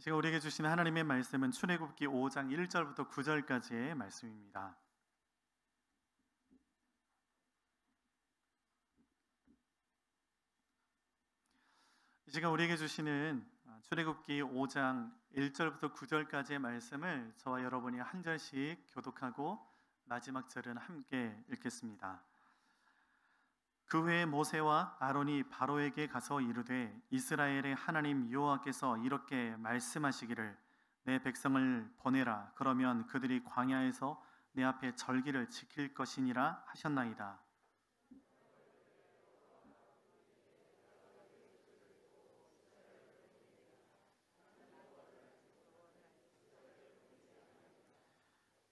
제가 우리에게 주신 하나님의 말씀은 출애굽기 5장 1절부터 9절까지의 말씀입니다. 제가 우리에게 주시는 출애굽기 5장 1절부터 9절까지의 말씀을 저와 여러분이 한 절씩 교독하고 마지막 절은 함께 읽겠습니다. 그 후에 모세와 아론이 바로에게 가서 이르되 이스라엘의 하나님 여호와께서 이렇게 말씀하시기를 내 백성을 보내라. 그러면 그들이 광야에서 내 앞에 절기를 지킬 것이니라 하셨나이다.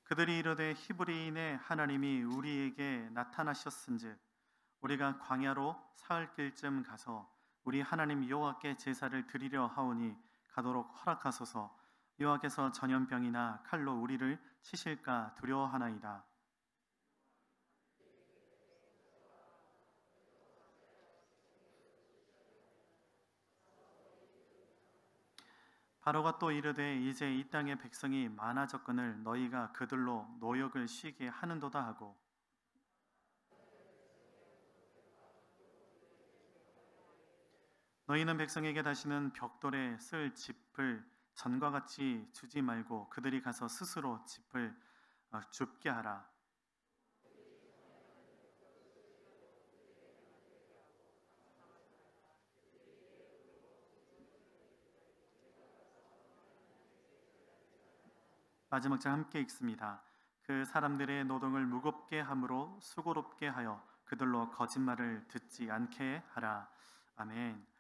그들이 이르되 히브리인의 하나님이 우리에게 나타나셨은즉 우리가 광야로 사흘길쯤 가서 우리 하나님 여호와께 제사를 드리려 하오니 가도록 허락하소서. 여호와께서 전염병이나 칼로 우리를 치실까 두려워하나이다. 바로가 또 이르되 이제 이 땅의 백성이 많아졌거늘 너희가 그들로 노역을 쉬게 하는도다 하고 너희는 백성에게 다시는 벽돌에 쓸 짚을 전과 같이 주지 말고 그들이 가서 스스로 짚을 줍게 하라. 마지막 절 함께 읽습니다. 그 사람들의 노동을 무겁게 함으로 수고롭게 하여 그들로 거짓말을 듣지 않게 하라. 아멘.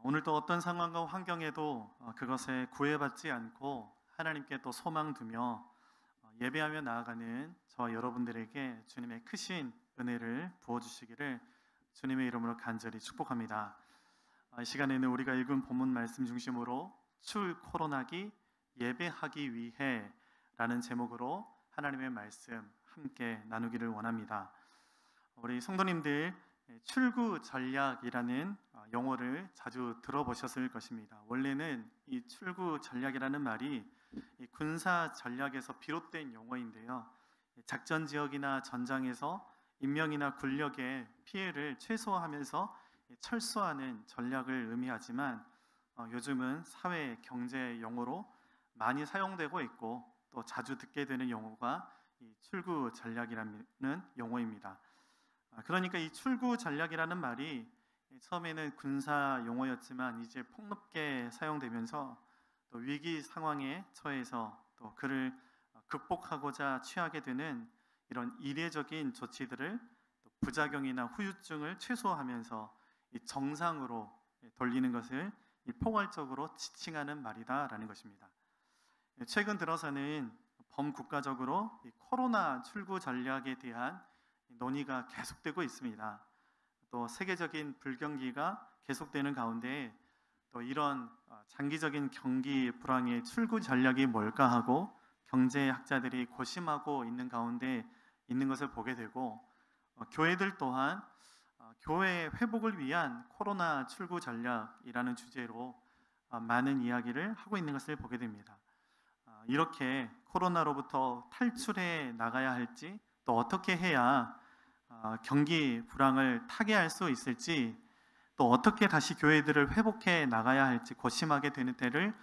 오늘 또 어떤 상황과 환경에도 그것에 구애받지 않고 하나님께 또 소망 두며 예배하며 나아가는 저와 여러분들에게 주님의 크신 은혜를 부어주시기를 주님의 이름으로 간절히 축복합니다. 이 시간에는 우리가 읽은 본문 말씀 중심으로 출코로나기 예배하기 위해 라는 제목으로 하나님의 말씀 함께 나누기를 원합니다. 우리 성도님들 출구 전략이라는 용어를 자주 들어보셨을 것입니다. 원래는 이 출구 전략이라는 말이 군사 전략에서 비롯된 용어인데요. 작전 지역이나 전장에서 인명이나 군력의 피해를 최소화하면서 철수하는 전략을 의미하지만 요즘은 사회 경제 용어로 많이 사용되고 있고 또 자주 듣게 되는 용어가 이 출구 전략이라는 용어입니다. 그러니까 이 출구 전략이라는 말이 처음에는 군사 용어였지만 이제 폭넓게 사용되면서 또 위기 상황에 처해서 또 그를 극복하고자 취하게 되는 이런 이례적인 조치들을 또 부작용이나 후유증을 최소화하면서 이 정상으로 돌리는 것을 이 포괄적으로 지칭하는 말이다라는 것입니다. 최근 들어서는 범국가적으로 이 코로나 출구 전략에 대한 논의가 계속되고 있습니다. 또 세계적인 불경기가 계속되는 가운데 또 이런 장기적인 경기 불황의 출구 전략이 뭘까 하고 경제학자들이 고심하고 있는 가운데 있는 것을 보게 되고 교회들 또한 교회 회복을 위한 코로나 출구 전략이라는 주제로 많은 이야기를 하고 있는 것을 보게 됩니다. 이렇게 코로나로부터 탈출해 나가야 할지 또 어떻게 해야 경기 불황을 타개할 수 있을지 또 어떻게 다시 교회들을 회복해 나가야 할지 고심하게 되는 때를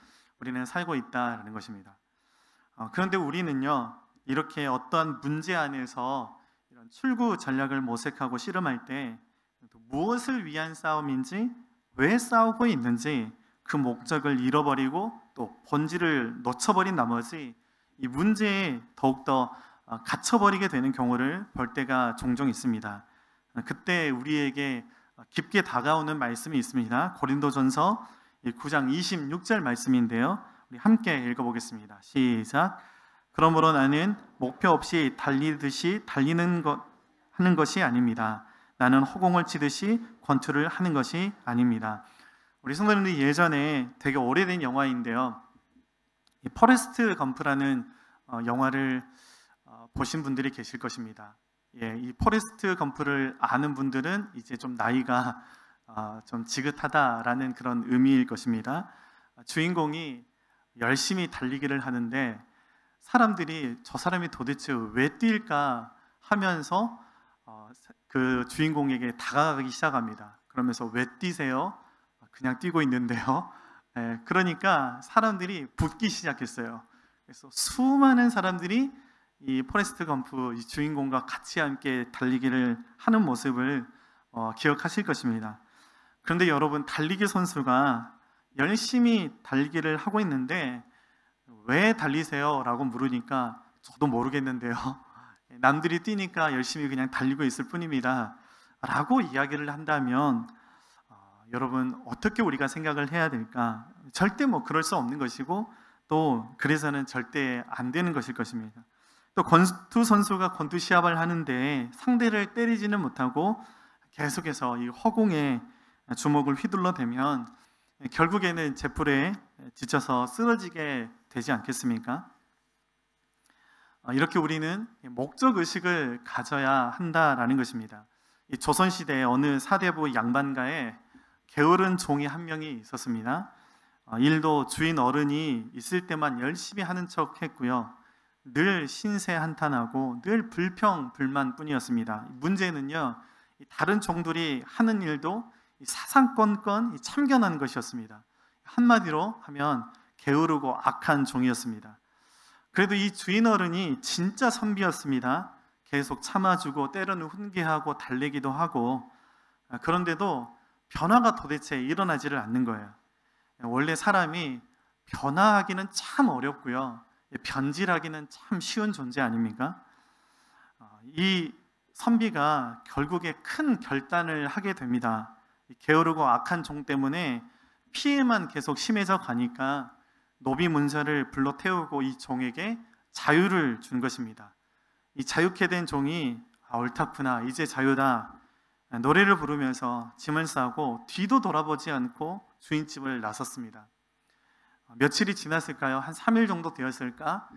우리는 살고 있다는 것입니다. 그런데 우리는요 이렇게 어떠한 문제 안에서 이런 출구 전략을 모색하고 씨름할 때 무엇을 위한 싸움인지 왜 싸우고 있는지 그 목적을 잃어버리고 또 본질을 놓쳐버린 나머지 이 문제에 더욱더 갇혀버리게 되는 경우를 볼 때가 종종 있습니다. 그때 우리에게 깊게 다가오는 말씀이 있습니다. 고린도전서 9장 26절 말씀인데요. 우리 함께 읽어보겠습니다. 시작. 그러므로 나는 목표 없이 달리듯이 하는 것이 아닙니다. 나는 허공을 치듯이 권투를 하는 것이 아닙니다. 우리 성도님들이 예전에 되게 오래된 영화인데요. 이 포레스트 검프라는 영화를 보신 분들이 계실 것입니다. 이 포레스트 검프를 아는 분들은 이제 좀 나이가 좀 지긋하다라는 그런 의미일 것입니다. 주인공이 열심히 달리기를 하는데 사람들이 저 사람이 도대체 왜 뛸까 하면서 그 주인공에게 다가가기 시작합니다. 그러면서 왜 뛰세요? 그냥 뛰고 있는데요. 그러니까 사람들이 붙기 시작했어요. 그래서 수많은 사람들이 이 포레스트 검프 이 주인공과 같이 함께 달리기를 하는 모습을 기억하실 것입니다. 그런데 여러분, 달리기 선수가 열심히 달리기를 하고 있는데 왜 달리세요? 라고 물으니까 저도 모르겠는데요. 남들이 뛰니까 열심히 그냥 달리고 있을 뿐입니다. 라고 이야기를 한다면 여러분, 어떻게 우리가 생각을 해야 될까? 절대 그럴 수 없는 것이고 또 그래서는 절대 안 되는 것일 것입니다. 또 권투 선수가 권투 시합을 하는데 상대를 때리지는 못하고 계속해서 이 허공에 주먹을 휘둘러대면 결국에는 제풀에 지쳐서 쓰러지게 되지 않겠습니까? 이렇게 우리는 목적 의식을 가져야 한다라는 것입니다. 이 조선시대에 어느 사대부 양반가에 게으른 종이 한 명이 있었습니다. 일도 주인 어른이 있을 때만 열심히 하는 척 했고요. 늘 신세 한탄하고 늘 불평 불만 뿐이었습니다. 문제는요, 다른 종들이 하는 일도 사사건건 참견하는 것이었습니다. 한마디로 하면 게으르고 악한 종이었습니다. 그래도 이 주인 어른이 진짜 선비였습니다. 계속 참아주고 때로는 훈계하고 달래기도 하고, 그런데도 변화가 도대체 일어나지를 않는 거예요. 원래 사람이 변화하기는 참 어렵고요, 변질하기는 참 쉬운 존재 아닙니까? 이 선비가 결국에 큰 결단을 하게 됩니다. 게으르고 악한 종 때문에 피해만 계속 심해져 가니까 노비 문서를 불러 태우고 이 종에게 자유를 준 것입니다. 이 자유케 된 종이 옳다구나, 이제 자유다, 노래를 부르면서 짐을 싸고 뒤도 돌아보지 않고 주인집을 나섰습니다. 며칠이 지났을까요? 한 3일 정도 되었을까?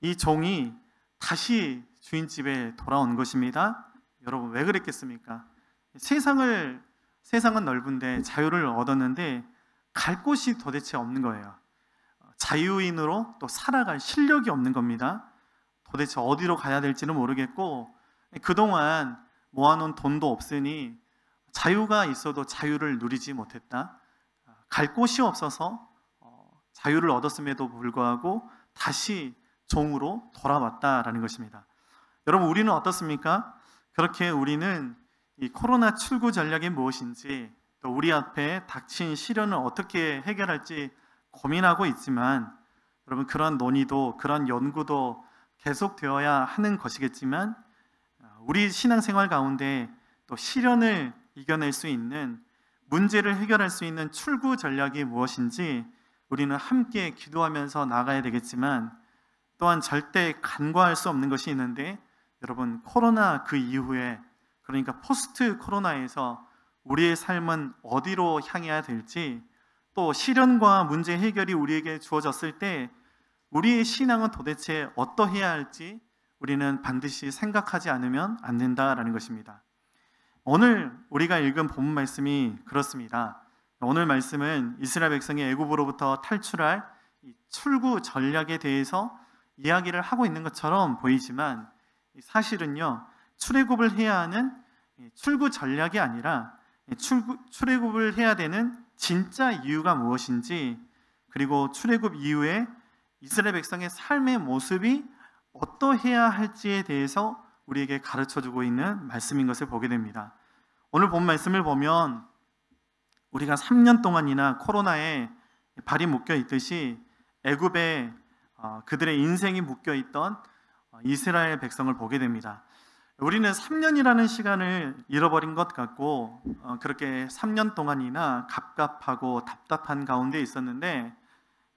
이 종이 다시 주인집에 돌아온 것입니다. 여러분, 왜 그랬겠습니까? 세상은 넓은데 자유를 얻었는데 갈 곳이 도대체 없는 거예요. 자유인으로 또 살아갈 실력이 없는 겁니다. 도대체 어디로 가야 될지는 모르겠고 그동안 모아놓은 돈도 없으니 자유가 있어도 자유를 누리지 못했다. 갈 곳이 없어서 자유를 얻었음에도 불구하고 다시 종으로 돌아왔다라는 것입니다. 여러분, 우리는 어떻습니까? 그렇게 우리는 이 코로나 출구 전략이 무엇인지, 또 우리 앞에 닥친 시련을 어떻게 해결할지 고민하고 있지만, 여러분, 그런 논의도 그런 연구도 계속되어야 하는 것이겠지만, 우리 신앙생활 가운데 또 시련을 이겨낼 수 있는, 문제를 해결할 수 있는 출구 전략이 무엇인지 우리는 함께 기도하면서 나가야 되겠지만, 또한 절대 간과할 수 없는 것이 있는데, 여러분, 코로나 그 이후에, 그러니까 포스트 코로나에서 우리의 삶은 어디로 향해야 될지, 또 시련과 문제 해결이 우리에게 주어졌을 때 우리의 신앙은 도대체 어떠해야 할지 우리는 반드시 생각하지 않으면 안 된다라는 것입니다. 오늘 우리가 읽은 본문 말씀이 그렇습니다. 오늘 말씀은 이스라엘 백성이 애굽으로부터 탈출할 출구 전략에 대해서 이야기를 하고 있는 것처럼 보이지만, 사실은요, 출애굽을 해야 하는 출구 전략이 아니라 출애굽을 해야 되는 진짜 이유가 무엇인지, 그리고 출애굽 이후에 이스라엘 백성의 삶의 모습이 어떠해야 할지에 대해서 우리에게 가르쳐주고 있는 말씀인 것을 보게 됩니다. 오늘 본 말씀을 보면 우리가 3년 동안이나 코로나에 발이 묶여 있듯이 애굽에 그들의 인생이 묶여 있던 이스라엘 백성을 보게 됩니다. 우리는 3년이라는 시간을 잃어버린 것 같고 그렇게 3년 동안이나 갑갑하고 답답한 가운데 있었는데,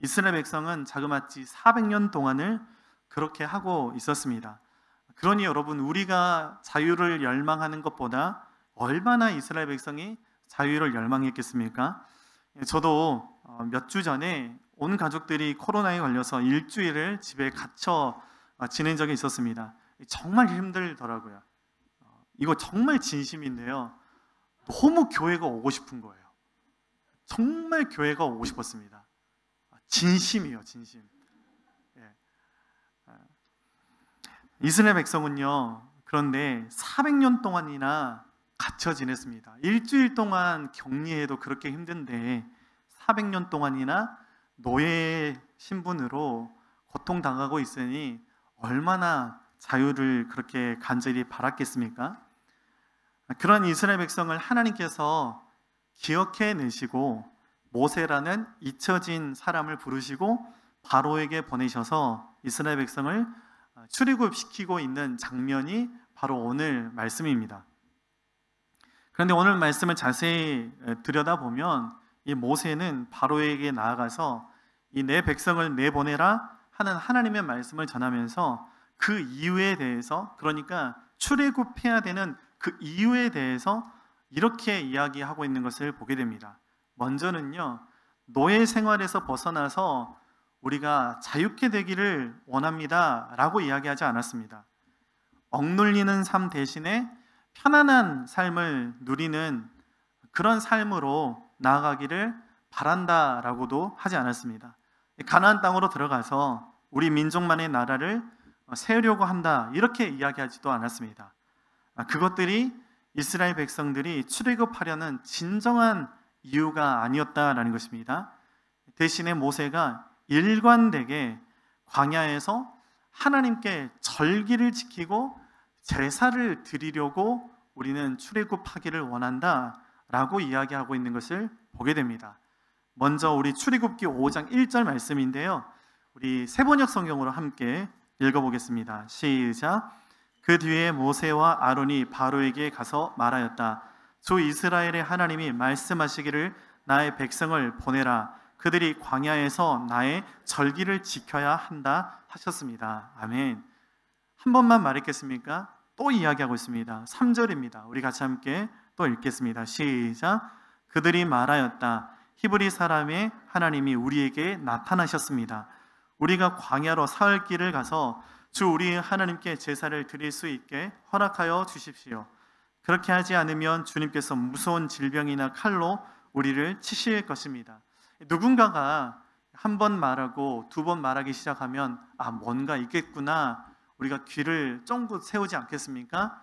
이스라엘 백성은 자그마치 400년 동안을 그렇게 하고 있었습니다. 그러니 여러분, 우리가 자유를 열망하는 것보다 얼마나 이스라엘 백성이 자유를 열망했겠습니까? 저도 몇 주 전에 온 가족들이 코로나에 걸려서 일주일을 집에 갇혀 지낸 적이 있었습니다. 정말 힘들더라고요. 이거 정말 진심인데요, 너무 교회가 오고 싶은 거예요. 정말 교회가 오고 싶었습니다. 진심이에요, 진심. 예. 이스라엘 백성은요, 그런데 400년 동안이나 갇혀 지냈습니다. 일주일 동안 격리해도 그렇게 힘든데 400년 동안이나 노예 신분으로 고통당하고 있으니 얼마나 자유를 그렇게 간절히 바랐겠습니까? 그런 이스라엘 백성을 하나님께서 기억해 내시고 모세라는 잊혀진 사람을 부르시고 바로에게 보내셔서 이스라엘 백성을 출애굽시키고 있는 장면이 바로 오늘 말씀입니다. 그런데 오늘 말씀을 자세히 들여다보면 이 모세는 바로에게 나아가서 이 내 백성을 내보내라 하는 하나님의 말씀을 전하면서 그 이유에 대해서, 그러니까 출애굽해야 되는 그 이유에 대해서 이렇게 이야기하고 있는 것을 보게 됩니다. 먼저는요, 노예 생활에서 벗어나서 우리가 자유케 되기를 원합니다 라고 이야기하지 않았습니다. 억눌리는 삶 대신에 편안한 삶을 누리는 그런 삶으로 나아가기를 바란다라고도 하지 않았습니다. 가나안 땅으로 들어가서 우리 민족만의 나라를 세우려고 한다 이렇게 이야기하지도 않았습니다. 그것들이 이스라엘 백성들이 출애굽하려는 진정한 이유가 아니었다라는 것입니다. 대신에 모세가 일관되게 광야에서 하나님께 절기를 지키고 제사를 드리려고 우리는 출애굽하기를 원한다라고 이야기하고 있는 것을 보게 됩니다. 먼저 우리 출애굽기 5장 1절 말씀인데요, 우리 세번역 성경으로 함께 읽어보겠습니다. 시작. 그 뒤에 모세와 아론이 바로에게 가서 말하였다. 주 이스라엘의 하나님이 말씀하시기를 나의 백성을 보내라. 그들이 광야에서 나의 절기를 지켜야 한다 하셨습니다. 아멘. 한 번만 말했겠습니까? 또 이야기하고 있습니다. 3절입니다. 우리 같이 함께 또 읽겠습니다. 시작. 그들이 말하였다. 히브리 사람의 하나님이 우리에게 나타나셨습니다. 우리가 광야로 사흘 길을 가서 주 우리 하나님께 제사를 드릴 수 있게 허락하여 주십시오. 그렇게 하지 않으면 주님께서 무서운 질병이나 칼로 우리를 치실 것입니다. 누군가가 한 번 말하고 두 번 말하기 시작하면 뭔가 있겠구나, 우리가 귀를 쫑긋 세우지 않겠습니까?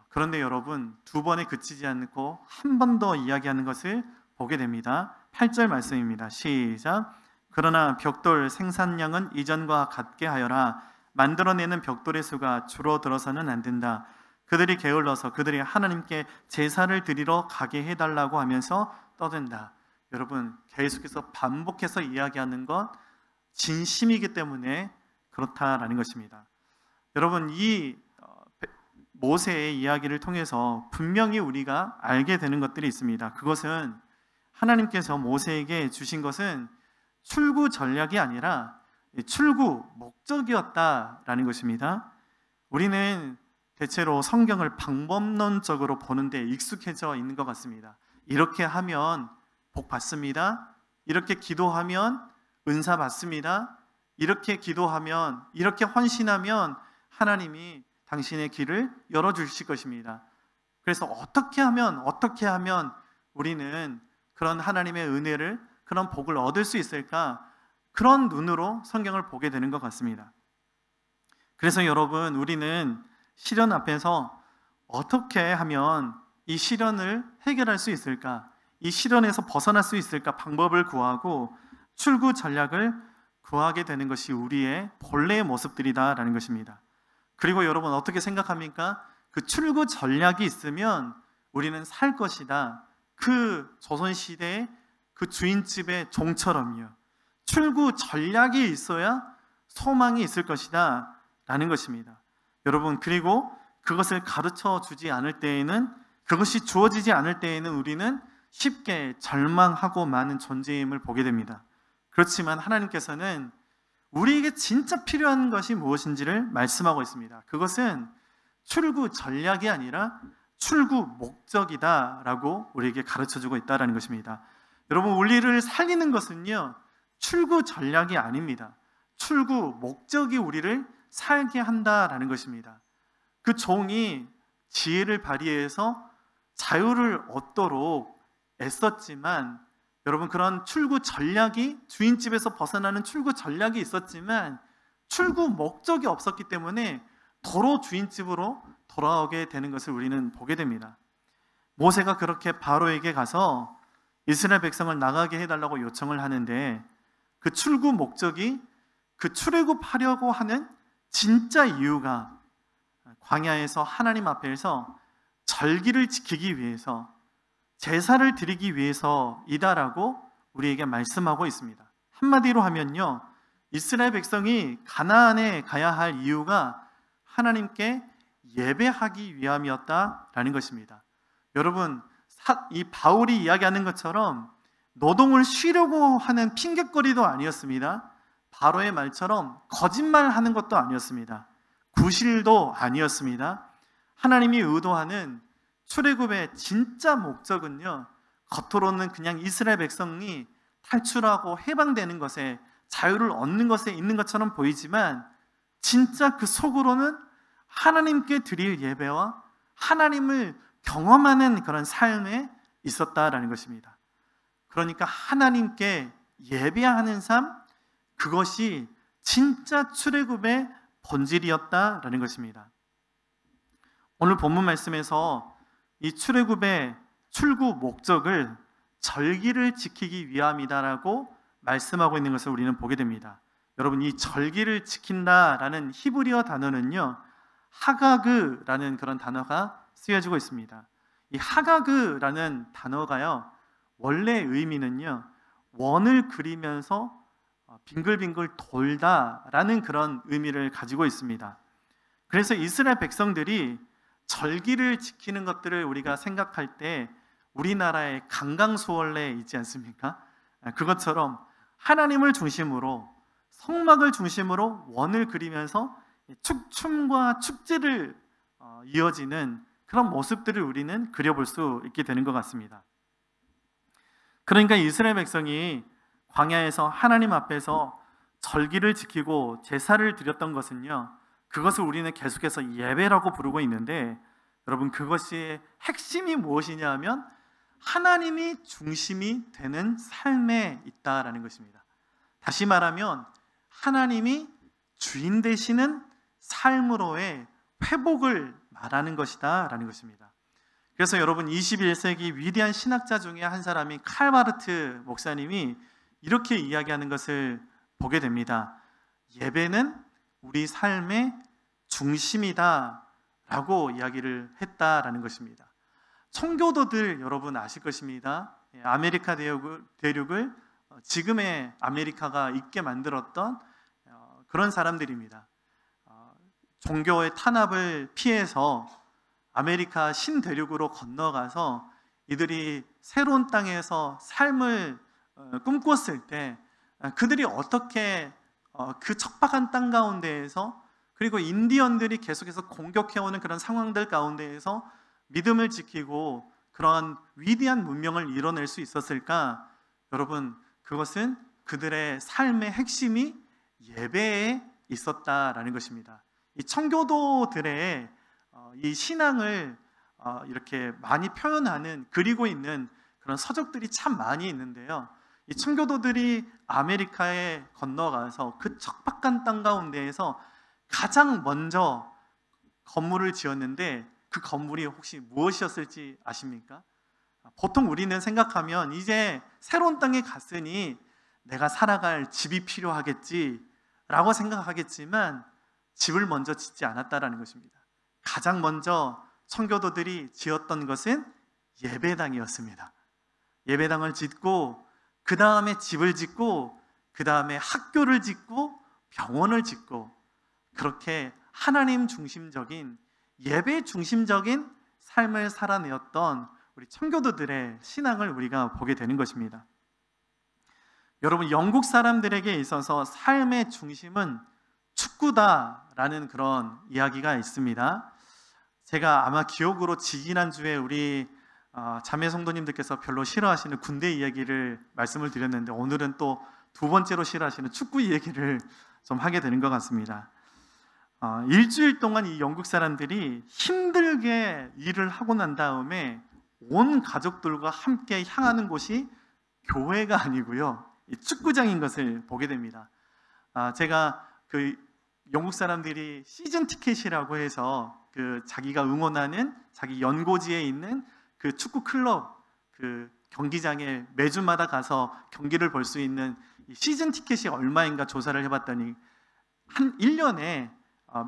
그런데 여러분, 두 번에 그치지 않고 한 번 더 이야기하는 것을 보게 됩니다. 8절 말씀입니다. 시작. 그러나 벽돌 생산량은 이전과 같게 하여라. 만들어내는 벽돌의 수가 줄어들어서는 안 된다. 그들이 게을러서 그들이 하나님께 제사를 드리러 가게 해달라고 하면서 떠든다. 여러분, 계속해서 반복해서 이야기하는 것 진심이기 때문에 그렇다라는 것입니다. 여러분, 이 모세의 이야기를 통해서 분명히 우리가 알게 되는 것들이 있습니다. 그것은 하나님께서 모세에게 주신 것은 출구 전략이 아니라 출구 목적이었다라는 것입니다. 우리는 대체로 성경을 방법론적으로 보는데 익숙해져 있는 것 같습니다. 이렇게 하면 복 받습니다. 이렇게 기도하면 은사 받습니다. 이렇게 기도하면, 이렇게 헌신하면 하나님이 당신의 길을 열어주실 것입니다. 그래서 어떻게 하면 우리는 그런 하나님의 은혜를, 그런 복을 얻을 수 있을까? 그런 눈으로 성경을 보게 되는 것 같습니다. 그래서 여러분, 우리는 시련 앞에서 어떻게 하면 이 시련을 해결할 수 있을까? 이 시련에서 벗어날 수 있을까? 방법을 구하고 출구 전략을 구하게 되는 것이 우리의 본래의 모습들이다라는 것입니다. 그리고 여러분, 어떻게 생각합니까? 그 출구 전략이 있으면 우리는 살 것이다. 그 조선시대의 그 주인집의 종처럼요. 출구 전략이 있어야 소망이 있을 것이다 라는 것입니다. 여러분, 그리고 그것을 가르쳐 주지 않을 때에는, 그것이 주어지지 않을 때에는 우리는 쉽게 절망하고 많은 존재임을 보게 됩니다. 그렇지만 하나님께서는 우리에게 진짜 필요한 것이 무엇인지를 말씀하고 있습니다. 그것은 출구 전략이 아니라 출구 목적이다라고 우리에게 가르쳐주고 있다는 것입니다. 여러분, 우리를 살리는 것은요, 출구 전략이 아닙니다. 출구 목적이 우리를 살게 한다라는 것입니다. 그 종이 지혜를 발휘해서 자유를 얻도록 애썼지만 여러분, 그런 출구 전략이, 주인집에서 벗어나는 출구 전략이 있었지만 출구 목적이 없었기 때문에 도로 주인집으로 돌아오게 되는 것을 우리는 보게 됩니다. 모세가 그렇게 바로에게 가서 이스라엘 백성을 나가게 해달라고 요청을 하는데, 그 출구 목적이, 그 출애굽하려고 하는 진짜 이유가 광야에서 하나님 앞에서 절기를 지키기 위해서, 제사를 드리기 위해서이다라고 우리에게 말씀하고 있습니다. 한마디로 하면요, 이스라엘 백성이 가나안에 가야 할 이유가 하나님께 예배하기 위함이었다라는 것입니다. 여러분, 이 바울이 이야기하는 것처럼 노동을 쉬려고 하는 핑곗거리도 아니었습니다. 바로의 말처럼 거짓말하는 것도 아니었습니다. 구실도 아니었습니다. 하나님이 의도하는 출애굽의 진짜 목적은요, 겉으로는 그냥 이스라엘 백성이 탈출하고 해방되는 것에, 자유를 얻는 것에 있는 것처럼 보이지만 진짜 그 속으로는 하나님께 드릴 예배와 하나님을 경험하는 그런 삶에 있었다라는 것입니다. 그러니까 하나님께 예배하는 삶, 그것이 진짜 출애굽의 본질이었다라는 것입니다. 오늘 본문 말씀에서 이 출애굽의 출구 목적을 절기를 지키기 위함이다라고 말씀하고 있는 것을 우리는 보게 됩니다. 여러분, 이 절기를 지킨다라는 히브리어 단어는요, 하가그라는 그런 단어가 쓰여지고 있습니다. 이 하가그라는 단어가요, 원래 의미는요, 원을 그리면서 빙글빙글 돌다라는 그런 의미를 가지고 있습니다. 그래서 이스라엘 백성들이 절기를 지키는 것들을 우리가 생각할 때 우리나라의 강강수월래 있지 않습니까? 그것처럼 하나님을 중심으로, 성막을 중심으로 원을 그리면서 축춤과 축제를 이어지는 그런 모습들을 우리는 그려볼 수 있게 되는 것 같습니다. 그러니까 이스라엘 백성이 광야에서 하나님 앞에서 절기를 지키고 제사를 드렸던 것은요, 그것을 우리는 계속해서 예배라고 부르고 있는데, 여러분, 그것이 핵심이 무엇이냐 하면 하나님이 중심이 되는 삶에 있다라는 것입니다. 다시 말하면 하나님이 주인 되시는 삶으로의 회복을 말하는 것이다 라는 것입니다. 그래서 여러분, 21세기 위대한 신학자 중에 한 사람이 칼바르트 목사님이 이렇게 이야기하는 것을 보게 됩니다. 예배는 우리 삶의 중심이다 라고 이야기를 했다라는 것입니다. 청교도들 여러분 아실 것입니다. 아메리카 대륙을 지금의 아메리카가 있게 만들었던 그런 사람들입니다. 종교의 탄압을 피해서 아메리카 신대륙으로 건너가서 이들이 새로운 땅에서 삶을 꿈꿨을 때 그들이 어떻게 그 척박한 땅 가운데에서, 그리고 인디언들이 계속해서 공격해오는 그런 상황들 가운데에서 믿음을 지키고 그런 위대한 문명을 이뤄낼 수 있었을까? 여러분, 그것은 그들의 삶의 핵심이 예배에 있었다라는 것입니다. 이 청교도들의 이 신앙을 이렇게 많이 표현하는, 그리고 있는 그런 서적들이 참 많이 있는데요, 이 청교도들이 아메리카에 건너가서 그 척박한 땅 가운데에서 가장 먼저 건물을 지었는데, 그 건물이 혹시 무엇이었을지 아십니까? 보통 우리는 생각하면 이제 새로운 땅에 갔으니 내가 살아갈 집이 필요하겠지 라고 생각하겠지만, 집을 먼저 짓지 않았다라는 것입니다. 가장 먼저 청교도들이 지었던 것은 예배당이었습니다. 예배당을 짓고, 그 다음에 집을 짓고, 그 다음에 학교를 짓고, 병원을 짓고, 그렇게 하나님 중심적인, 예배 중심적인 삶을 살아내었던 우리 청교도들의 신앙을 우리가 보게 되는 것입니다. 여러분, 영국 사람들에게 있어서 삶의 중심은 축구다라는 그런 이야기가 있습니다. 제가 아마 기억으로 지지난주에 우리 자매 성도님들께서 별로 싫어하시는 군대 이야기를 말씀을 드렸는데, 오늘은 또 두 번째로 싫어하시는 축구 이야기를 좀 하게 되는 것 같습니다. 일주일 동안 이 영국 사람들이 힘들게 일을 하고 난 다음에 온 가족들과 함께 향하는 곳이 교회가 아니고요, 이 축구장인 것을 보게 됩니다. 제가 그 영국 사람들이 시즌 티켓이라고 해서 그 자기가 응원하는 자기 연고지에 있는 그 축구 클럽 그 경기장에 매주마다 가서 경기를 볼 수 있는 이 시즌 티켓이 얼마인가 조사를 해봤더니 한 1년에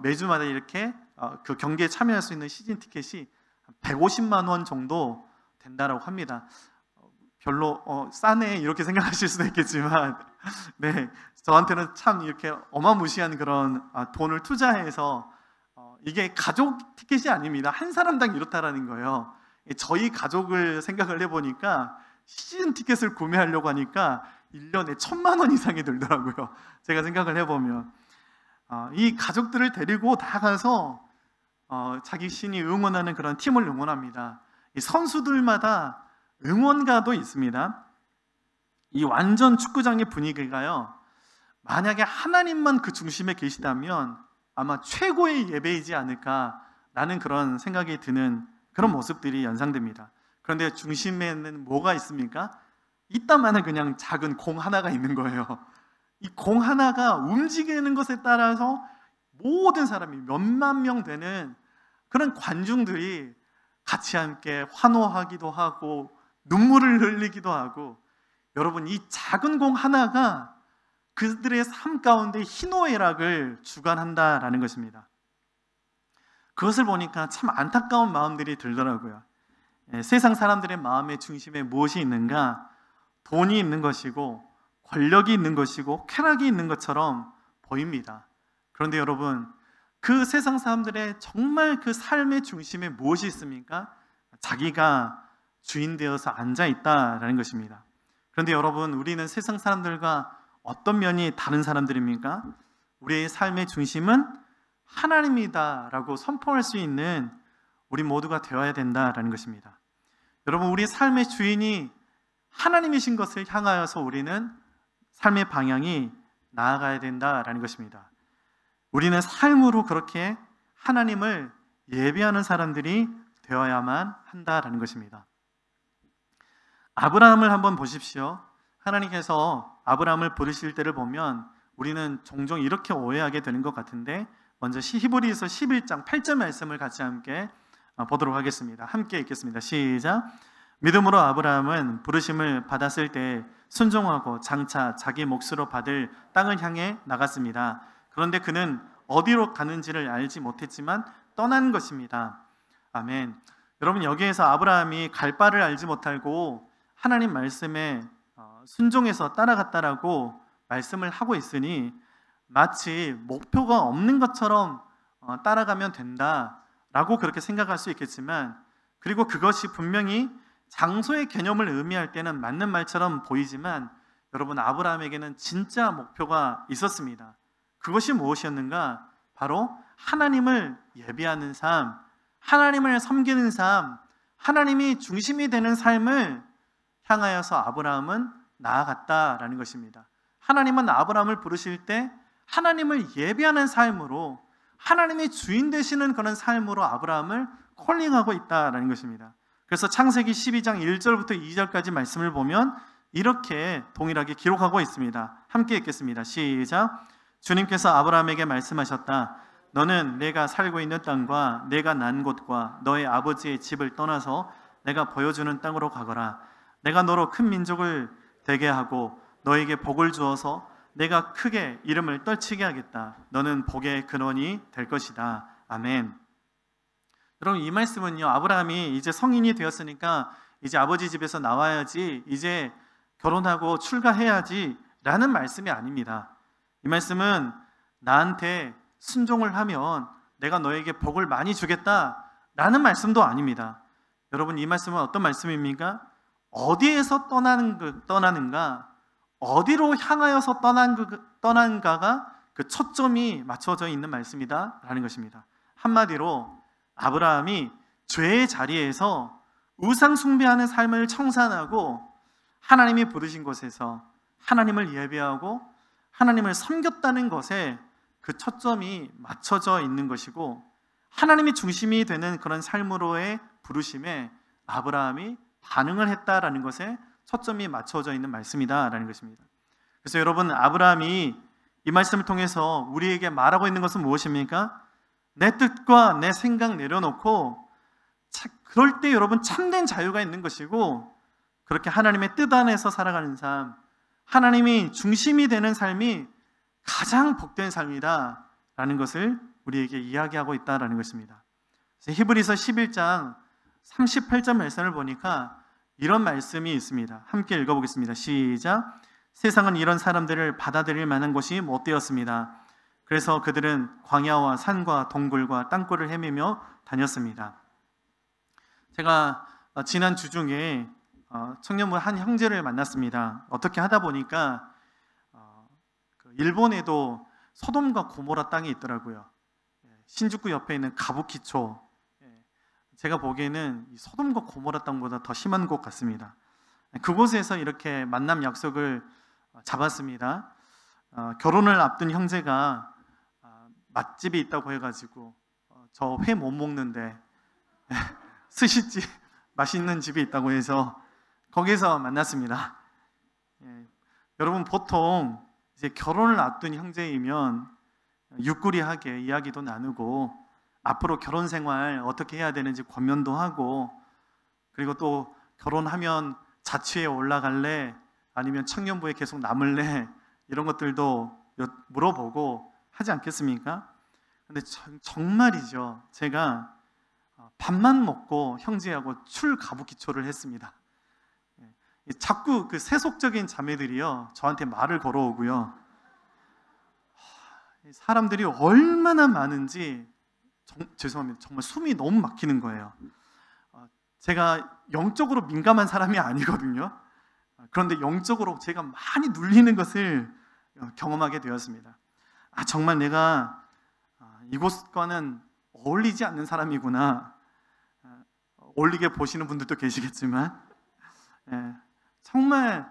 매주마다 이렇게 그 경기에 참여할 수 있는 시즌 티켓이 150만 원 정도 된다라고 합니다. 별로 싸네 이렇게 생각하실 수도 있겠지만 네, 저한테는 참 이렇게 어마무시한 그런 돈을 투자해서 이게 가족 티켓이 아닙니다. 한 사람당 이렇다라는 거예요. 저희 가족을 생각을 해보니까 시즌 티켓을 구매하려고 하니까 1년에 1,000만 원 이상이 들더라고요. 제가 생각을 해보면 이 가족들을 데리고 다 가서 자기 신이 응원하는 그런 팀을 응원합니다. 이 선수들마다 응원가도 있습니다. 이 완전 축구장의 분위기가요, 만약에 하나님만 그 중심에 계시다면 아마 최고의 예배이지 않을까라는 그런 생각이 드는 그런 모습들이 연상됩니다. 그런데 중심에는 뭐가 있습니까? 이따만은 그냥 작은 공 하나가 있는 거예요. 이 공 하나가 움직이는 것에 따라서 모든 사람이 몇만 명 되는 그런 관중들이 같이 함께 환호하기도 하고 눈물을 흘리기도 하고, 여러분 이 작은 공 하나가 그들의 삶 가운데 희노애락을 주관한다라는 것입니다. 그것을 보니까 참 안타까운 마음들이 들더라고요. 세상 사람들의 마음의 중심에 무엇이 있는가? 돈이 있는 것이고 권력이 있는 것이고 쾌락이 있는 것처럼 보입니다. 그런데 여러분, 그 세상 사람들의 정말 그 삶의 중심에 무엇이 있습니까? 자기가 주인 되어서 앉아 있다라는 것입니다. 그런데 여러분, 우리는 세상 사람들과 어떤 면이 다른 사람들입니까? 우리의 삶의 중심은 하나님이다라고 선포할 수 있는 우리 모두가 되어야 된다라는 것입니다. 여러분, 우리 삶의 주인이 하나님이신 것을 향하여서 우리는 삶의 방향이 나아가야 된다라는 것입니다. 우리는 삶으로 그렇게 하나님을 예배하는 사람들이 되어야만 한다라는 것입니다. 아브라함을 한번 보십시오. 하나님께서 아브라함을 부르실 때를 보면 우리는 종종 이렇게 오해하게 되는 것 같은데, 먼저 히브리서 11장 8절 말씀을 같이 함께 보도록 하겠습니다. 함께 읽겠습니다. 시작. 믿음으로 아브라함은 부르심을 받았을 때 순종하고 장차 자기 몫으로 받을 땅을 향해 나갔습니다. 그런데 그는 어디로 가는지를 알지 못했지만 떠난 것입니다. 아멘. 여러분, 여기에서 아브라함이 갈 바를 알지 못하고 하나님 말씀에 순종해서 따라갔다라고 말씀을 하고 있으니 마치 목표가 없는 것처럼 따라가면 된다라고 그렇게 생각할 수 있겠지만, 그리고 그것이 분명히 장소의 개념을 의미할 때는 맞는 말처럼 보이지만, 여러분, 아브라함에게는 진짜 목표가 있었습니다. 그것이 무엇이었는가? 바로 하나님을 예배하는 삶, 하나님을 섬기는 삶, 하나님이 중심이 되는 삶을 향하여서 아브라함은 나아갔다라는 것입니다. 하나님은 아브라함을 부르실 때 하나님을 예배하는 삶으로, 하나님의 주인 되시는 그런 삶으로 아브라함을 콜링하고 있다라는 것입니다. 그래서 창세기 12장 1절부터 2절까지 말씀을 보면 이렇게 동일하게 기록하고 있습니다. 함께 읽겠습니다. 시작. 주님께서 아브라함에게 말씀하셨다. 너는 내가 살고 있는 땅과 내가 난 곳과 너의 아버지의 집을 떠나서 내가 보여주는 땅으로 가거라. 내가 너로 큰 민족을 되게 하고 너에게 복을 주어서 내가 크게 이름을 떨치게 하겠다. 너는 복의 근원이 될 것이다. 아멘. 여러분, 이 말씀은요, 아브라함이 이제 성인이 되었으니까 이제 아버지 집에서 나와야지, 이제 결혼하고 출가해야지 라는 말씀이 아닙니다. 이 말씀은 나한테 순종을 하면 내가 너에게 복을 많이 주겠다 라는 말씀도 아닙니다. 여러분, 이 말씀은 어떤 말씀입니까? 어디에서 떠나는가, 어디로 향하여서 떠난가가 그 초점이 맞춰져 있는 말씀이다 라는 것입니다. 한마디로 아브라함이 죄의 자리에서 우상 숭배하는 삶을 청산하고 하나님이 부르신 곳에서 하나님을 예배하고 하나님을 섬겼다는 것에 그 초점이 맞춰져 있는 것이고, 하나님이 중심이 되는 그런 삶으로의 부르심에 아브라함이 반응을 했다라는 것에 초점이 맞춰져 있는 말씀이다라는 것입니다. 그래서 여러분, 아브라함이 이 말씀을 통해서 우리에게 말하고 있는 것은 무엇입니까? 내 뜻과 내 생각 내려놓고 그럴 때 여러분 참된 자유가 있는 것이고, 그렇게 하나님의 뜻 안에서 살아가는 삶, 하나님이 중심이 되는 삶이 가장 복된 삶이다 라는 것을 우리에게 이야기하고 있다라는 것입니다. 히브리서 11장 38절 말씀을 보니까 이런 말씀이 있습니다. 함께 읽어보겠습니다. 시작. 세상은 이런 사람들을 받아들일 만한 곳이 못 되었습니다. 그래서 그들은 광야와 산과 동굴과 땅굴을 헤매며 다녔습니다. 제가 지난 주 중에 청년부 한 형제를 만났습니다. 어떻게 하다 보니까 일본에도 소돔과 고모라 땅이 있더라고요. 신주쿠 옆에 있는 가부키초, 제가 보기에는 이 소돔과 고모라 땅보다 더 심한 곳 같습니다. 그곳에서 이렇게 만남 약속을 잡았습니다. 결혼을 앞둔 형제가 맛집이 있다고 해가지고 저 회 못 먹는데 스시집 맛있는 집이 있다고 해서 거기서 만났습니다. 여러분, 보통 이제 결혼을 앞둔 형제이면 육구리하게 이야기도 나누고 앞으로 결혼 생활 어떻게 해야 되는지 권면도 하고, 그리고 또 결혼하면 자취에 올라갈래 아니면 청년부에 계속 남을래 이런 것들도 물어보고 하지 않겠습니까? 근데 정말이죠. 제가 밥만 먹고 형제하고 출가부기초를 했습니다. 자꾸 그 세속적인 자매들이요 저한테 말을 걸어오고요. 사람들이 얼마나 많은지 죄송합니다. 정말 숨이 너무 막히는 거예요. 제가 영적으로 민감한 사람이 아니거든요. 그런데 영적으로 제가 많이 눌리는 것을 경험하게 되었습니다. 정말 내가 이곳과는 어울리지 않는 사람이구나. 어울리게 보시는 분들도 계시겠지만 정말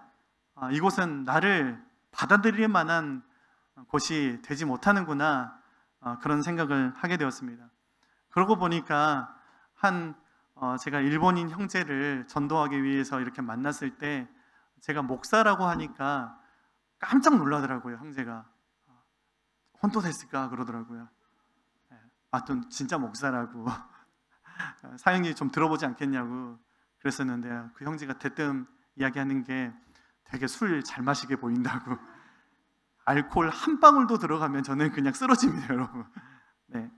이곳은 나를 받아들일 만한 곳이 되지 못하는구나, 그런 생각을 하게 되었습니다. 그러고 보니까 제가 일본인 형제를 전도하기 위해서 이렇게 만났을 때 제가 목사라고 하니까 깜짝 놀라더라고요. 형제가 혼또 됐을까 그러더라고요. 또 진짜 목사라고 사형님 좀 들어보지 않겠냐고 그랬었는데, 그 형제가 대뜸 이야기하는 게 되게 술 잘 마시게 보인다고. 알코올 한 방울도 들어가면 저는 그냥 쓰러집니다, 여러분. 네.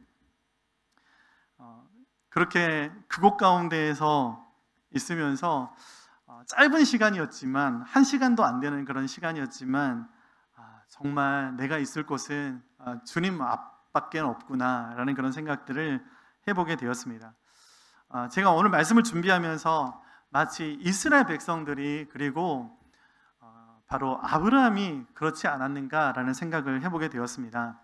그렇게 그곳 가운데에서 있으면서 짧은 시간이었지만, 1시간도 안 되는 그런 시간이었지만 정말 내가 있을 곳은 주님 앞밖에 없구나 라는 그런 생각들을 해보게 되었습니다. 제가 오늘 말씀을 준비하면서 마치 이스라엘 백성들이, 그리고 바로 아브라함이 그렇지 않았는가라는 생각을 해보게 되었습니다.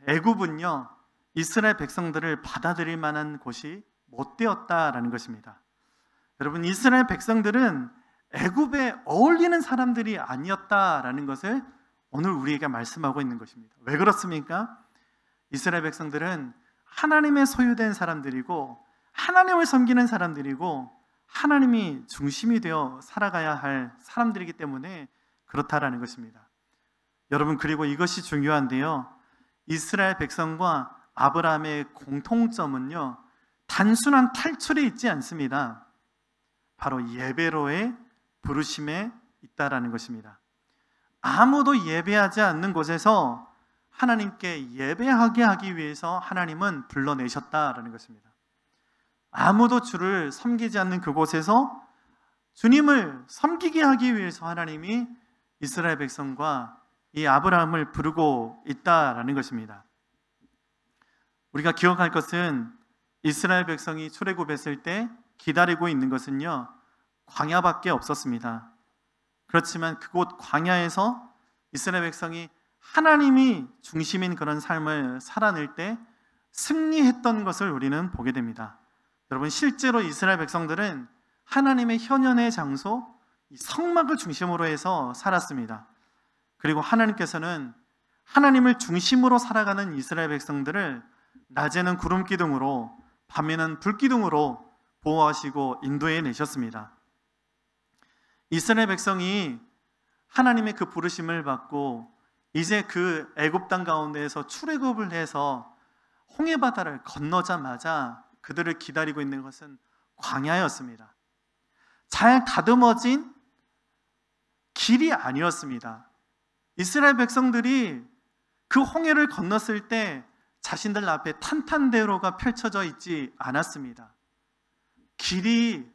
애굽은요 이스라엘 백성들을 받아들일 만한 곳이 못 되었다라는 것입니다. 여러분, 이스라엘 백성들은 애굽에 어울리는 사람들이 아니었다라는 것을 오늘 우리에게 말씀하고 있는 것입니다. 왜 그렇습니까? 이스라엘 백성들은 하나님의 소유된 사람들이고 하나님을 섬기는 사람들이고 하나님이 중심이 되어 살아가야 할 사람들이기 때문에 그렇다라는 것입니다. 여러분, 그리고 이것이 중요한데요, 이스라엘 백성과 아브라함의 공통점은요 단순한 탈출에 있지 않습니다. 바로 예배로의 부르심에 있다라는 것입니다. 아무도 예배하지 않는 곳에서 하나님께 예배하게 하기 위해서 하나님은 불러내셨다라는 것입니다. 아무도 주를 섬기지 않는 그곳에서 주님을 섬기게 하기 위해서 하나님이 이스라엘 백성과 이 아브라함을 부르고 있다라는 것입니다. 우리가 기억할 것은 이스라엘 백성이 출애굽했을 때 기다리고 있는 것은요 광야밖에 없었습니다. 그렇지만 그곳 광야에서 이스라엘 백성이 하나님이 중심인 그런 삶을 살아낼 때 승리했던 것을 우리는 보게 됩니다. 여러분, 실제로 이스라엘 백성들은 하나님의 현현의 장소, 이 성막을 중심으로 해서 살았습니다. 그리고 하나님께서는 하나님을 중심으로 살아가는 이스라엘 백성들을 낮에는 구름 기둥으로, 밤에는 불 기둥으로 보호하시고 인도해 내셨습니다. 이스라엘 백성이 하나님의 그 부르심을 받고 이제 그 애굽 땅 가운데에서 출애굽을 해서 홍해 바다를 건너자마자 그들을 기다리고 있는 것은 광야였습니다. 잘 다듬어진 길이 아니었습니다. 이스라엘 백성들이 그 홍해를 건넜을 때 자신들 앞에 탄탄대로가 펼쳐져 있지 않았습니다. 길이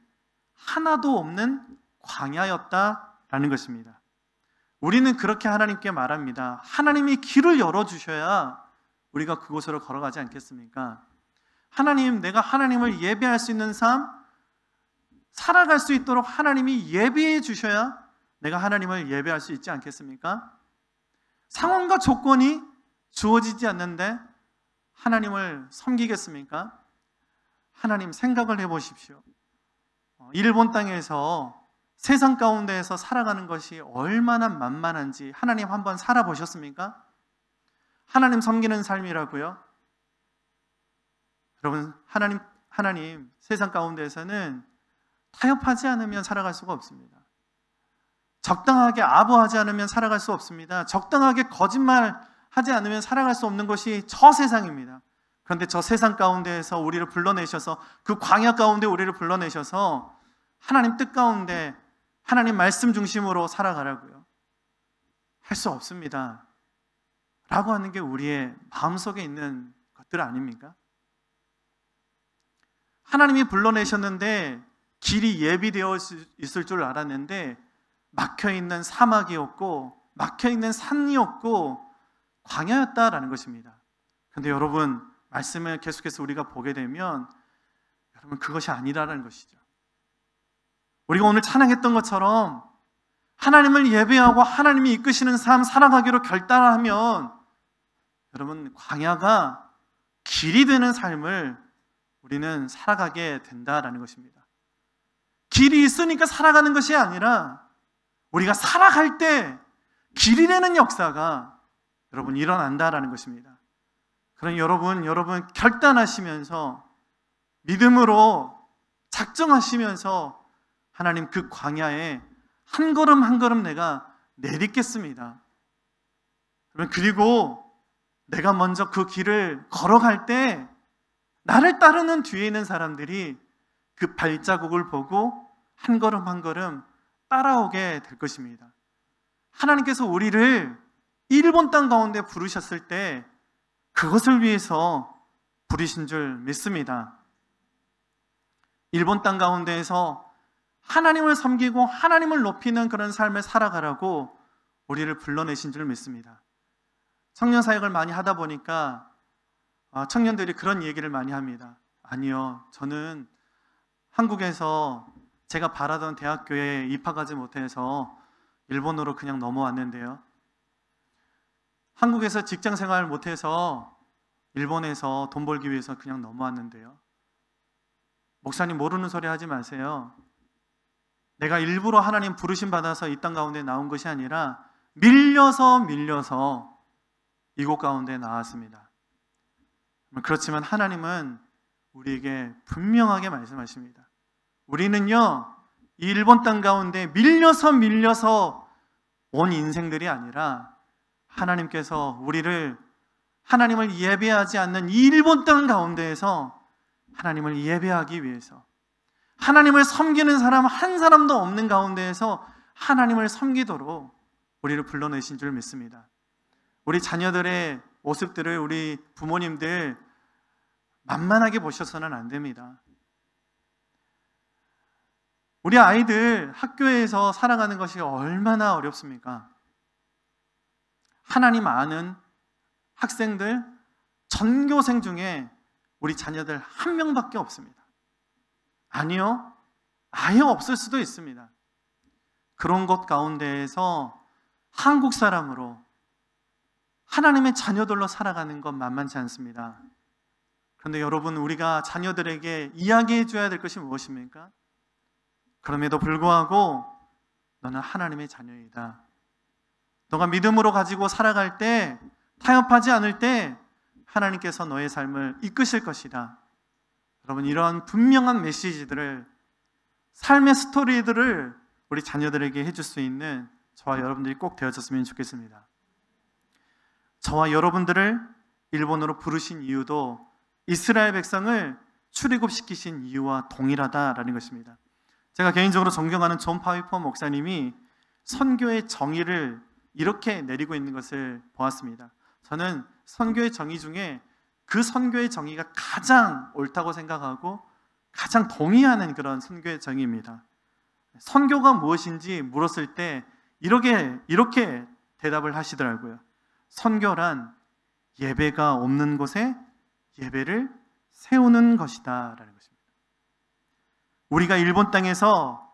하나도 없는 광야였다라는 것입니다. 우리는 그렇게 하나님께 말합니다. 하나님이 길을 열어주셔야 우리가 그곳으로 걸어가지 않겠습니까? 하나님, 내가 하나님을 예배할 수 있는 삶, 살아갈 수 있도록 하나님이 예배해 주셔야 내가 하나님을 예배할 수 있지 않겠습니까? 상황과 조건이 주어지지 않는데 하나님을 섬기겠습니까? 하나님, 생각을 해보십시오. 일본 땅에서 세상 가운데에서 살아가는 것이 얼마나 만만한지 하나님 한번 살아보셨습니까? 하나님 섬기는 삶이라고요? 여러분, 하나님 세상 가운데에서는 타협하지 않으면 살아갈 수가 없습니다. 적당하게 아부하지 않으면 살아갈 수 없습니다. 적당하게 거짓말하지 않으면 살아갈 수 없는 것이 저 세상입니다. 그런데 저 세상 가운데에서 우리를 불러내셔서, 그 광야 가운데 우리를 불러내셔서 하나님 뜻 가운데 하나님 말씀 중심으로 살아가라고요. 할 수 없습니다 라고 하는 게 우리의 마음속에 있는 것들 아닙니까? 하나님이 불러내셨는데 길이 예비되어 있을 줄 알았는데 막혀있는 사막이었고 막혀있는 산이었고 광야였다라는 것입니다. 그런데 여러분, 말씀을 계속해서 우리가 보게 되면 여러분, 그것이 아니라는 것이죠. 우리가 오늘 찬양했던 것처럼 하나님을 예배하고 하나님이 이끄시는 삶 살아가기로 결단하면 여러분, 광야가 길이 되는 삶을 우리는 살아가게 된다라는 것입니다. 길이 있으니까 살아가는 것이 아니라 우리가 살아갈 때 길이 되는 역사가 여러분 일어난다라는 것입니다. 그럼 여러분 결단하시면서 믿음으로 작정하시면서 하나님, 그 광야에 한 걸음 한 걸음 내가 내딛겠습니다. 그리고 내가 먼저 그 길을 걸어갈 때 나를 따르는 뒤에 있는 사람들이 그 발자국을 보고 한 걸음 한 걸음 따라오게 될 것입니다. 하나님께서 우리를 일본 땅 가운데 부르셨을 때 그것을 위해서 부르신 줄 믿습니다. 일본 땅 가운데에서 하나님을 섬기고 하나님을 높이는 그런 삶을 살아가라고 우리를 불러내신 줄 믿습니다. 청년 사역을 많이 하다 보니까 청년들이 그런 얘기를 많이 합니다. 아니요, 저는 한국에서 제가 바라던 대학교에 입학하지 못해서 일본으로 그냥 넘어왔는데요. 한국에서 직장 생활 못해서 일본에서 돈 벌기 위해서 그냥 넘어왔는데요. 목사님, 모르는 소리 하지 마세요. 내가 일부러 하나님 부르심 받아서 이 땅 가운데 나온 것이 아니라 밀려서 이곳 가운데 나왔습니다. 그렇지만 하나님은 우리에게 분명하게 말씀하십니다. 우리는요, 이 일본 땅 가운데 밀려서 온 인생들이 아니라 하나님께서 우리를 하나님을 예배하지 않는 이 일본 땅 가운데에서 하나님을 예배하기 위해서, 하나님을 섬기는 사람 한 사람도 없는 가운데에서 하나님을 섬기도록 우리를 불러내신 줄 믿습니다. 우리 자녀들의 모습들을 우리 부모님들 만만하게 보셔서는 안 됩니다. 우리 아이들 학교에서 살아가는 것이 얼마나 어렵습니까? 하나님 아는 학생들, 전교생 중에 우리 자녀들 한 명밖에 없습니다. 아니요, 아예 없을 수도 있습니다. 그런 것 가운데에서 한국 사람으로 하나님의 자녀들로 살아가는 건 만만치 않습니다. 그런데 여러분, 우리가 자녀들에게 이야기해 줘야 될 것이 무엇입니까? 그럼에도 불구하고 너는 하나님의 자녀이다. 너가 믿음으로 가지고 살아갈 때, 타협하지 않을 때 하나님께서 너의 삶을 이끄실 것이다. 여러분, 이런 분명한 메시지들을, 삶의 스토리들을 우리 자녀들에게 해줄 수 있는 저와 여러분들이 꼭 되어졌으면 좋겠습니다. 저와 여러분들을 일본으로 부르신 이유도 이스라엘 백성을 출애굽시키신 이유와 동일하다라는 것입니다. 제가 개인적으로 존경하는 존 파이퍼 목사님이 선교의 정의를 이렇게 내리고 있는 것을 보았습니다. 저는 선교의 정의 중에 그 선교의 정의가 가장 옳다고 생각하고 가장 동의하는 그런 선교의 정의입니다. 선교가 무엇인지 물었을 때 이렇게 대답을 하시더라고요. 선교란 예배가 없는 곳에 예배를 세우는 것이다 라는 것입니다. 우리가 일본 땅에서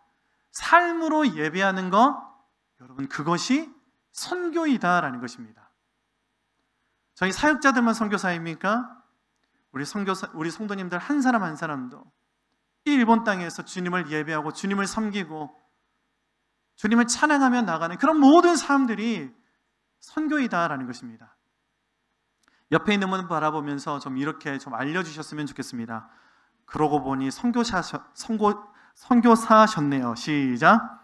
삶으로 예배하는 것, 여러분 그것이 선교이다 라는 것입니다. 저희 사역자들만 선교사입니까? 우리 성도님들 한 사람 한 사람도 이 일본 땅에서 주님을 예배하고 주님을 섬기고 주님을 찬양하며 나가는 그런 모든 사람들이 선교이다라는 것입니다. 옆에 있는 분 바라보면서 좀 이렇게 좀 알려주셨으면 좋겠습니다. 그러고 보니 선교사셨네요. 시작.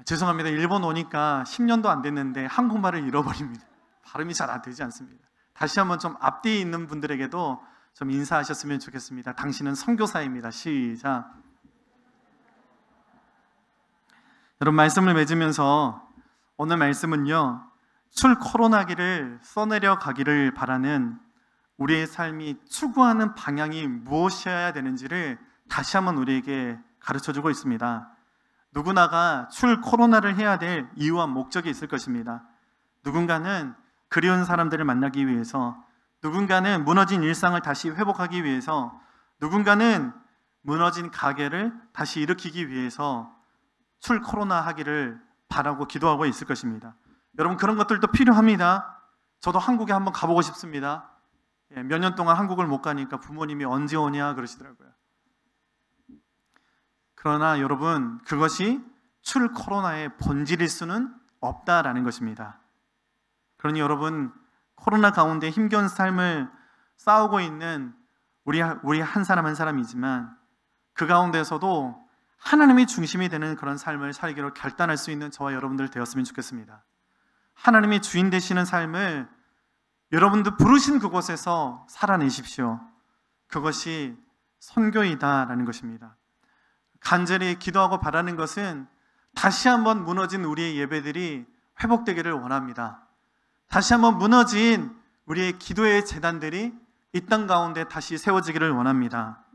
죄송합니다. 일본 오니까 10년도 안 됐는데 한국말을 잃어버립니다. 발음이 잘 안 되지 않습니다. 다시 한번 좀 앞뒤에 있는 분들에게도 좀 인사하셨으면 좋겠습니다. 당신은 선교사입니다. 시작. 여러분, 말씀을 맺으면서 오늘 말씀은요, 출 코로나기를 써내려 가기를 바라는 우리의 삶이 추구하는 방향이 무엇이어야 되는지를 다시 한번 우리에게 가르쳐주고 있습니다. 누구나가 출 코로나를 해야 될 이유와 목적이 있을 것입니다. 누군가는 그리운 사람들을 만나기 위해서, 누군가는 무너진 일상을 다시 회복하기 위해서, 누군가는 무너진 가게를 다시 일으키기 위해서 출 코로나 하기를 바라고 기도하고 있을 것입니다. 여러분, 그런 것들도 필요합니다. 저도 한국에 한번 가보고 싶습니다. 몇 년 동안 한국을 못 가니까 부모님이 언제 오냐 그러시더라고요. 그러나 여러분, 그것이 출 코로나의 본질일 수는 없다라는 것입니다. 그러니 여러분, 코로나 가운데 힘겨운 삶을 싸우고 있는 우리 한 사람 한 사람이지만 그 가운데서도 하나님이 중심이 되는 그런 삶을 살기로 결단할 수 있는 저와 여러분들 되었으면 좋겠습니다. 하나님이 주인 되시는 삶을 여러분들 부르신 그곳에서 살아내십시오. 그것이 선교이다라는 것입니다. 간절히 기도하고 바라는 것은 다시 한번 무너진 우리의 예배들이 회복되기를 원합니다. 다시 한번 무너진 우리의 기도의 제단들이 이 땅 가운데 다시 세워지기를 원합니다.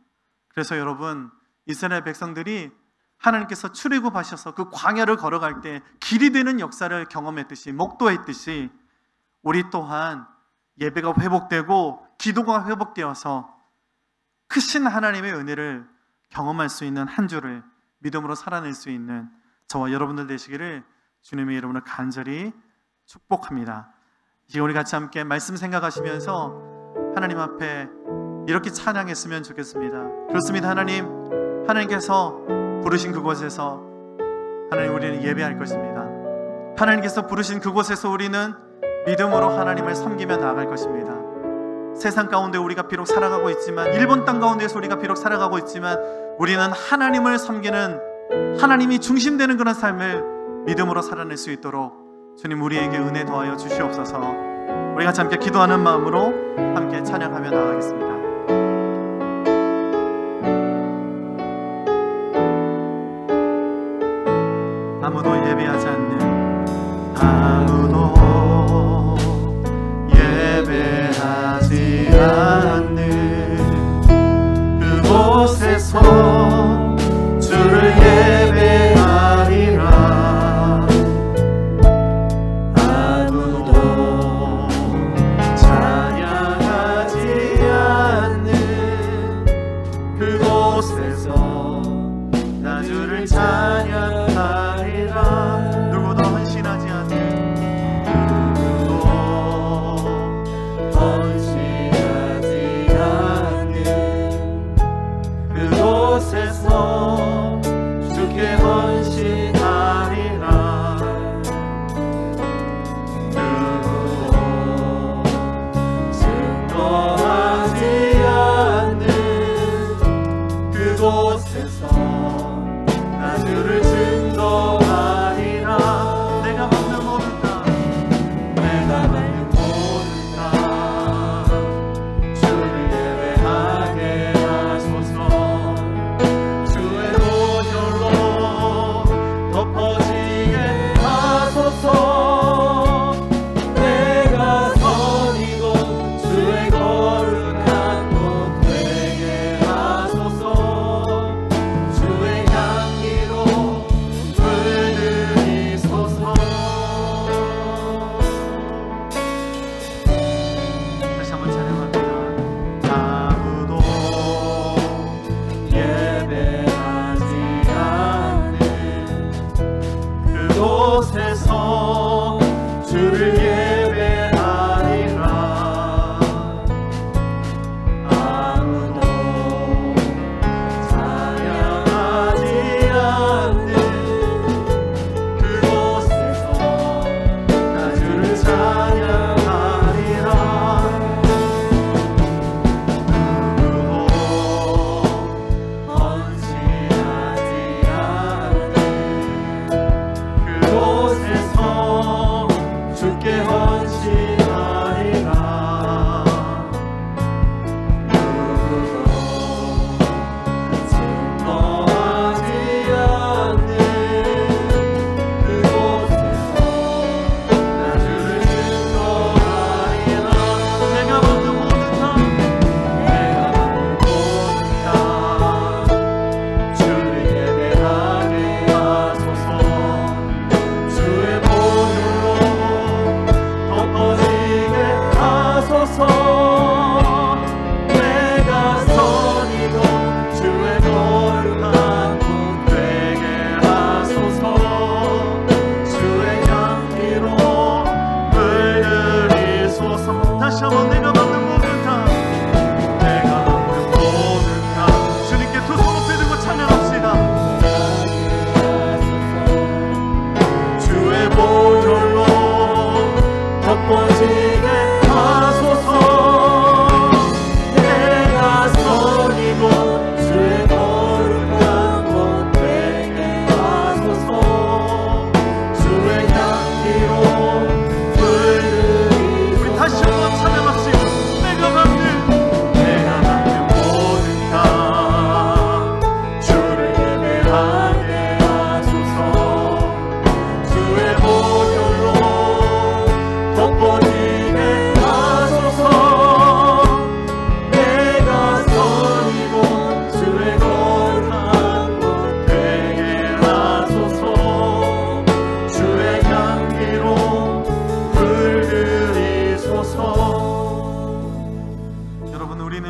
그래서 여러분, 이스라엘 백성들이 하나님께서 출애굽하셔서 그 광야를 걸어갈 때 길이 되는 역사를 경험했듯이, 목도했듯이 우리 또한 예배가 회복되고 기도가 회복되어서 크신 하나님의 은혜를 경험할 수 있는 한 주를 믿음으로 살아낼 수 있는 저와 여러분들 되시기를 주님의 이름으로 간절히 축복합니다. 이제 우리 같이 함께 말씀 생각하시면서 하나님 앞에 이렇게 찬양했으면 좋겠습니다. 그렇습니다. 하나님께서 부르신 그곳에서 하나님, 우리는 예배할 것입니다. 하나님께서 부르신 그곳에서 우리는 믿음으로 하나님을 섬기며 나아갈 것입니다. 세상 가운데 우리가 비록 살아가고 있지만, 일본 땅 가운데서 우리가 비록 살아가고 있지만, 우리는 하나님을 섬기는, 하나님이 중심되는 그런 삶을 믿음으로 살아낼 수 있도록 주님 우리에게 은혜 더하여 주시옵소서. 우리 같이 함께 기도하는 마음으로 함께 찬양하며 나아가겠습니다. 아무도 예배하지 않는, 아무도 예배하지 않는 그곳에서 주를 예배하리라. 아무도 찬양하지 않는 그곳에서 나 주를 찬양하리라. 누구도 헌신하지 않는, 다시 한번 내가 받는 모든 것, 내가 받는 모든 것, 주님께 두 손 높이 들고 찬양합시다. 주의 보혈로 덮어지게 하소서. 내가 선이고 주의 거룩한 곳 되게 하소서. 주의 향기로 물들이소서. 우리 다시 한번 찬양합시다. 내가 받는 모든 것, 주를 예배하게 하소서. 주의 보혈로 덮어지게 하소서. 내가 선이고 주의 거룩한 곳 되게 하소서. 주의 향기로 물들이소서. 여러분, 우리는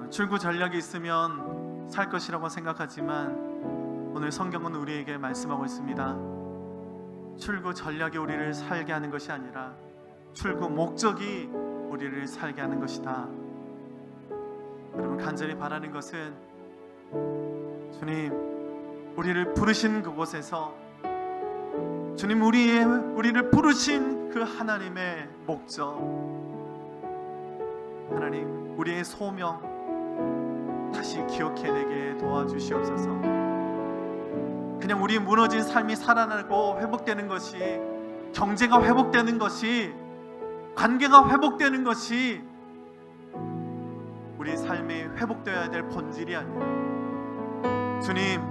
출구 전략이 있으면 살 것이라고 생각하지만 오늘 성경은 우리에게 말씀하고 있습니다. 출구 전략이 우리를 살게 하는 것이 아니라 출구 목적이 우리를 살게 하는 것이다. 여러분, 간절히 바라는 것은 주님, 우리를 부르신 그곳에서 주님, 우리를 부르신 그 하나님의 목적, 하나님, 우리의 소명 다시 기억해내게 도와주시옵소서. 그냥 우리 무너진 삶이 살아나고 회복되는 것이, 경제가 회복되는 것이, 관계가 회복되는 것이 우리 삶에 회복되어야 될 본질이 아니라, 주님,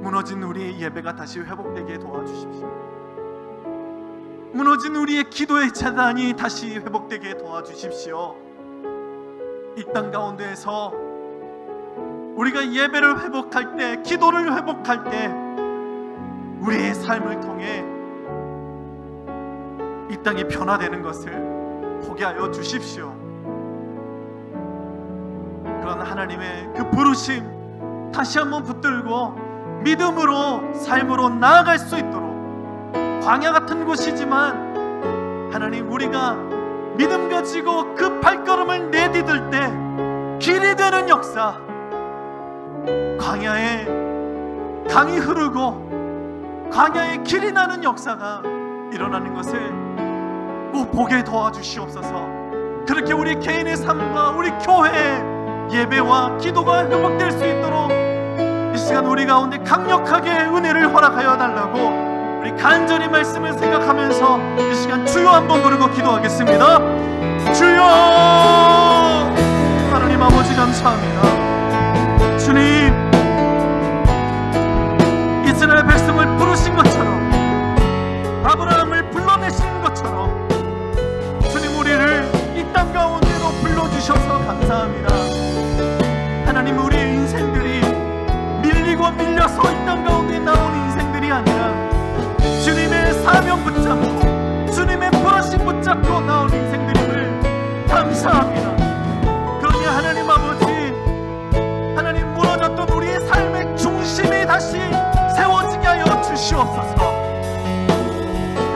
무너진 우리의 예배가 다시 회복되게 도와주십시오. 무너진 우리의 기도의 재단이 다시 회복되게 도와주십시오. 이 땅 가운데에서 우리가 예배를 회복할 때, 기도를 회복할 때 우리의 삶을 통해 이 땅이 변화되는 것을 보게 하여 주십시오. 그런 하나님의 그 부르심 다시 한번 붙들고 믿음으로 삶으로 나아갈 수 있도록, 광야 같은 곳이지만 하나님, 우리가 믿음 가지고 그 발걸음을 내디딜 때 길이 되는 역사, 광야에 강이 흐르고 광야에 길이 나는 역사가 일어나는 것을 꼭 보게 도와주시옵소서. 그렇게 우리 개인의 삶과 우리 교회의 예배와 기도가 회복될 수 있도록 이 시간 우리 가운데 강력하게 은혜를 허락하여 달라고 우리 간절히 말씀을 생각하면서 이 시간 주여 한번 부르고 기도하겠습니다. 주여! 하나님 아버지 감사합니다. 주님, 이스라엘 백성을 부르신 것처럼, 아브라함을 불러내신 것처럼 주님, 우리를 이 땅 가운데로 불러주셔서 감사합니다. 하나님, 우리의 인생들이 밀리고 밀려서 이 땅 가운데 나온 인생들이 아니라 주님의 사명 붙잡고 주님의 부르심 붙잡고 나온 인생들임을 감사합니다. 그러니 하나님 아버지, 하나님, 무너졌던 우리의 삶의 중심이 다시 세워지게 하여 주시옵소서.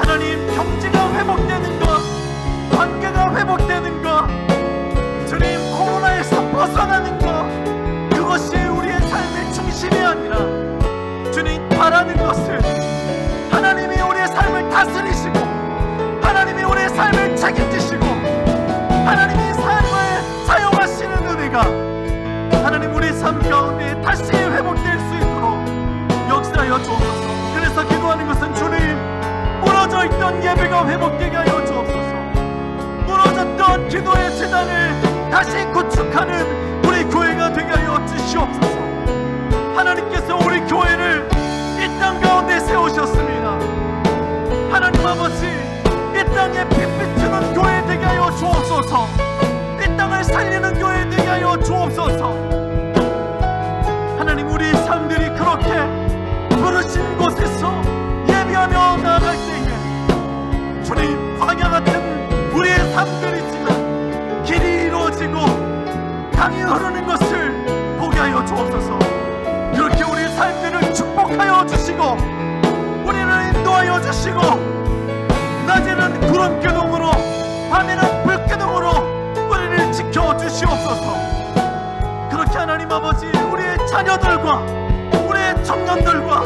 하나님, 경제가 회복되는 것, 관계가 회복되는 것, 주님, 코로나에서 벗어나는 것, 그것이 우리의 삶의 중심이 아니라 주님 바라는 것을, 하나님이 우리의 삶을 다스리시고 하나님이 우리의 삶을 책임지시고 하나님이 삶을 사용하시는 은혜가 하나님 우리 삶 가운데 다시 회복될 수 있도록 역사하여 주옵소서. 그래서 기도하는 것은 주님, 무너져 있던 예배가 회복되게 하여 주옵소서. 무너졌던 기도의 재단을 다시 구축하는 우리 교회가 되게 하여 주시옵소서. 하나님께서 우리 교회를 이 땅 가운데 세우셨습니다. 하나님 아버지, 이 땅에 빛 비추는 교회 되게 하여 주옵소서. 이 땅을 살리는 교회 되게 하여 주옵소서. 하나님, 우리 삶들이 그렇게 부르신 곳에서 예배하며 나아갈 때에 주님, 광야 같은 우리의 삶들이지만 길이 이루어지고 강이 흐르는 것을 보게 하여 주옵소서. 이렇게 우리의 삶들을 축복하여 주시고 어두운 기둥으로, 밤에는 불기둥으로 우리를 지켜주시옵소서. 그렇게 하나님 아버지, 우리의 자녀들과 우리의 청년들과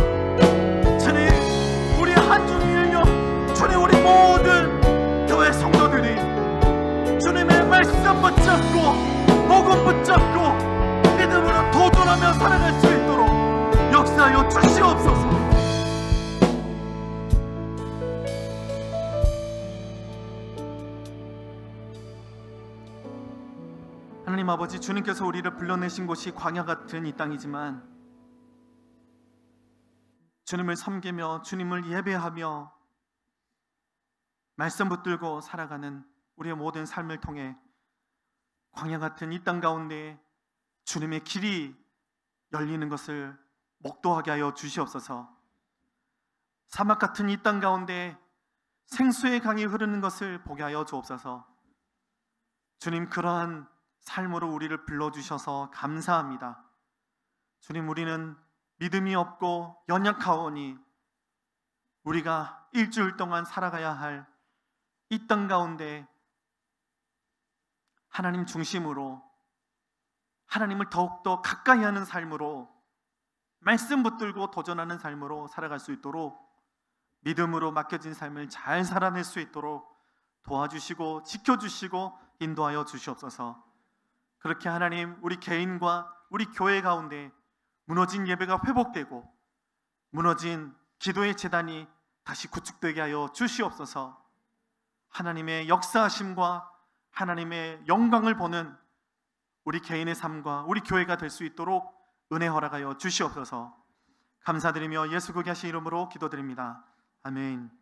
주님, 우리 한중일령, 주님, 우리 모든 교회 성도들이 주님의 말씀 붙잡고 복음 붙잡고 믿음으로 도전하며 살아갈 수 있도록 역사하여 주시옵소서. 하나님 아버지, 주님께서 우리를 불러내신 곳이 광야 같은 이 땅이지만 주님을 섬기며 주님을 예배하며 말씀 붙들고 살아가는 우리의 모든 삶을 통해 광야 같은 이 땅 가운데 주님의 길이 열리는 것을 목도하게 하여 주시옵소서. 사막 같은 이 땅 가운데 생수의 강이 흐르는 것을 보게 하여 주옵소서. 주님, 그러한 삶으로 우리를 불러주셔서 감사합니다. 주님, 우리는 믿음이 없고 연약하오니 우리가 일주일 동안 살아가야 할 이 땅 가운데 하나님 중심으로, 하나님을 더욱더 가까이 하는 삶으로, 말씀 붙들고 도전하는 삶으로 살아갈 수 있도록, 믿음으로 맡겨진 삶을 잘 살아낼 수 있도록 도와주시고 지켜주시고 인도하여 주시옵소서. 그렇게 하나님, 우리 개인과 우리 교회 가운데 무너진 예배가 회복되고 무너진 기도의 재단이 다시 구축되게 하여 주시옵소서. 하나님의 역사하심과 하나님의 영광을 보는 우리 개인의 삶과 우리 교회가 될 수 있도록 은혜 허락하여 주시옵소서. 감사드리며 예수 그리스도의 이름으로 기도드립니다. 아멘.